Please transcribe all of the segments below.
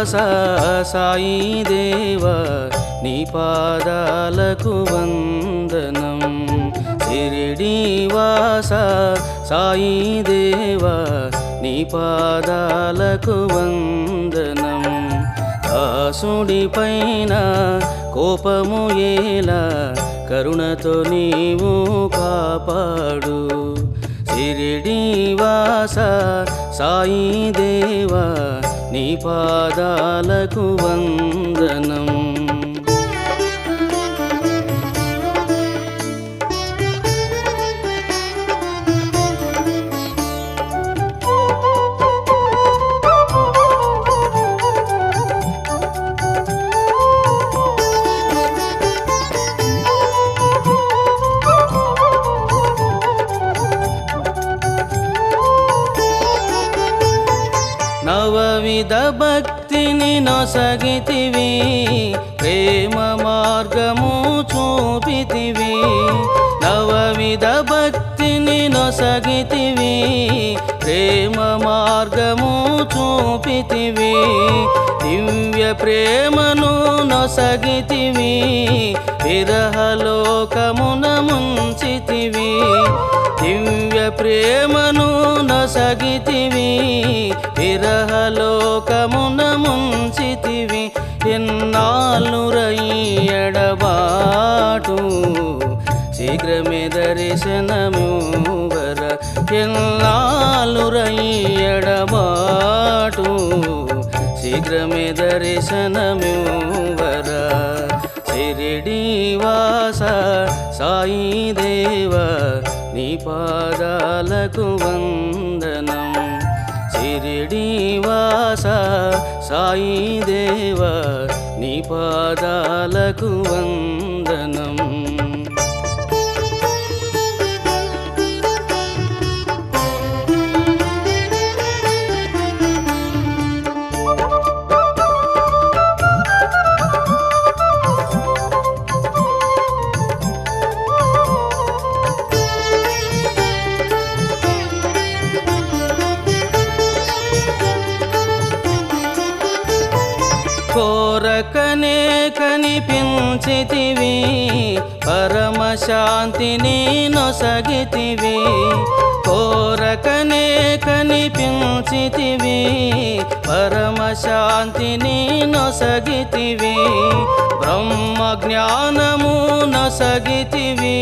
సాయి దేవా నీ పాదాలకు వందనం షిరిడీవాస సాయి దేవా నీ పాదాలకు వందనం దాసుడి పైన కోపము ఏలా కరుణతో నీవు కాపాడు షిరిడీవాస సాయి దేవా నీ పాదాలకు వందనం నవవిధ భక్తిని నొసగితివి ప్రేమ మార్గము చూపితివి నవవిధ భక్తిని నొసగితివి ప్రేమ మార్గము చూపితివి దివ్య ప్రేమను నొసగితివి విరహలోకమున ముంచితివి దివ్య ప్రేమను నొసగితివి విరహలోకమున ముంచితివి ఎన్నాళ్ళురయి ఎడబాటు శీఘ్రమే దర్శనమివ్వర ఎన్నాళ్ళురయి ఎడబాటు శీఘ్రమే దర్శనమివ్వర షిరిడీవాస సాయి దేవా నీ పాదాలకు వందనం షిరిడీవాస సాయి దేవా నీ పాదాలకు వందనం కోరకనే కనిపించితివి పరమశాంతిని నొసగితివి కోరకనే కనిపించితివి పరమశాంతిని నొసగితివి బ్రహ్మ జ్ఞానము నొసగితివి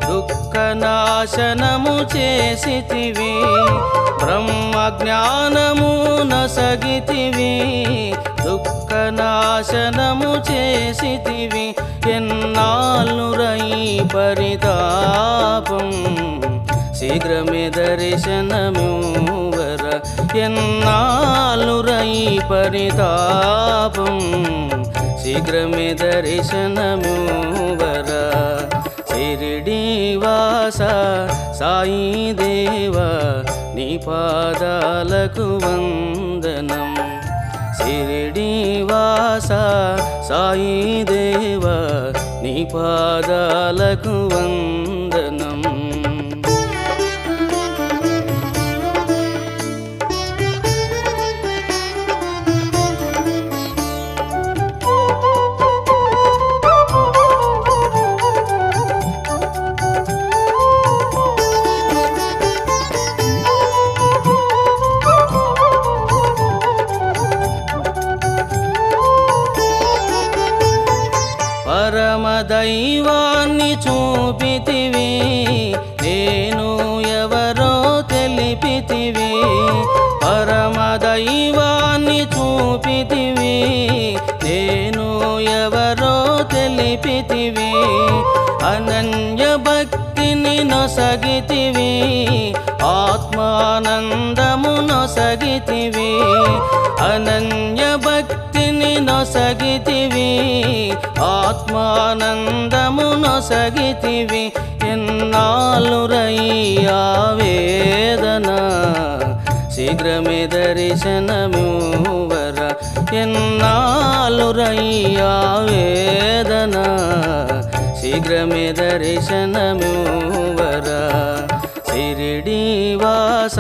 దుఃఖనాశనము చేసితివి బ్రహ్మ జ్ఞానము నొసగితివి దుఃఖనాశనము చేసితివి ఎన్నాళ్ళురయి పరితాపం శీఘ్రమే దర్శనమివ్వర ఎన్నాళ్ళురయి పరితాపం శీఘ్రమే దర్శనమివ్వర షిరిడీవాస సాయి దేవా నీ పాదాలకు వందనం షిరిడీవాస సాయి దేవా నీ పాదాలకు వందనం పరమదైవాన్ని చూపితివి నేను ఎవరో తెలిపితివి పరమదైవాన్ని చూపితివి నేను ఎవరో తెలిపితివి అనన్య భక్తిని నొసగితివి ఆత్మానందము నొసగితివి అనన్య భక్తిని నొసగితివి ఆత్మానందము నొసగితివి ఎన్నాళ్ళురయి ఆవేదన శీఘ్రమే దర్శనమివ్వర ఎన్నాళ్ళురయి ఆవేదన శీఘ్రమే దర్శనమివ్వర షిరిడి వాస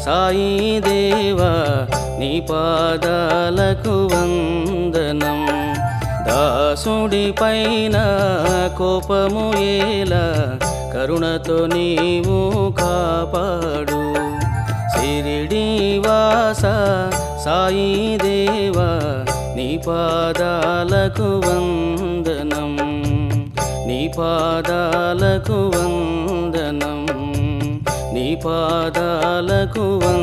సాయి దేవా నీ పాదాలకు వందనం. దాసుడి పైన కోపము ఏలా కరుణతో నీవు కాపాడు. షిరిడి వాస సాయి దేవా నీ పాదాలకు వందనం. నీ పాదాలకు వందనం. నీ పాదాలకు వందనం.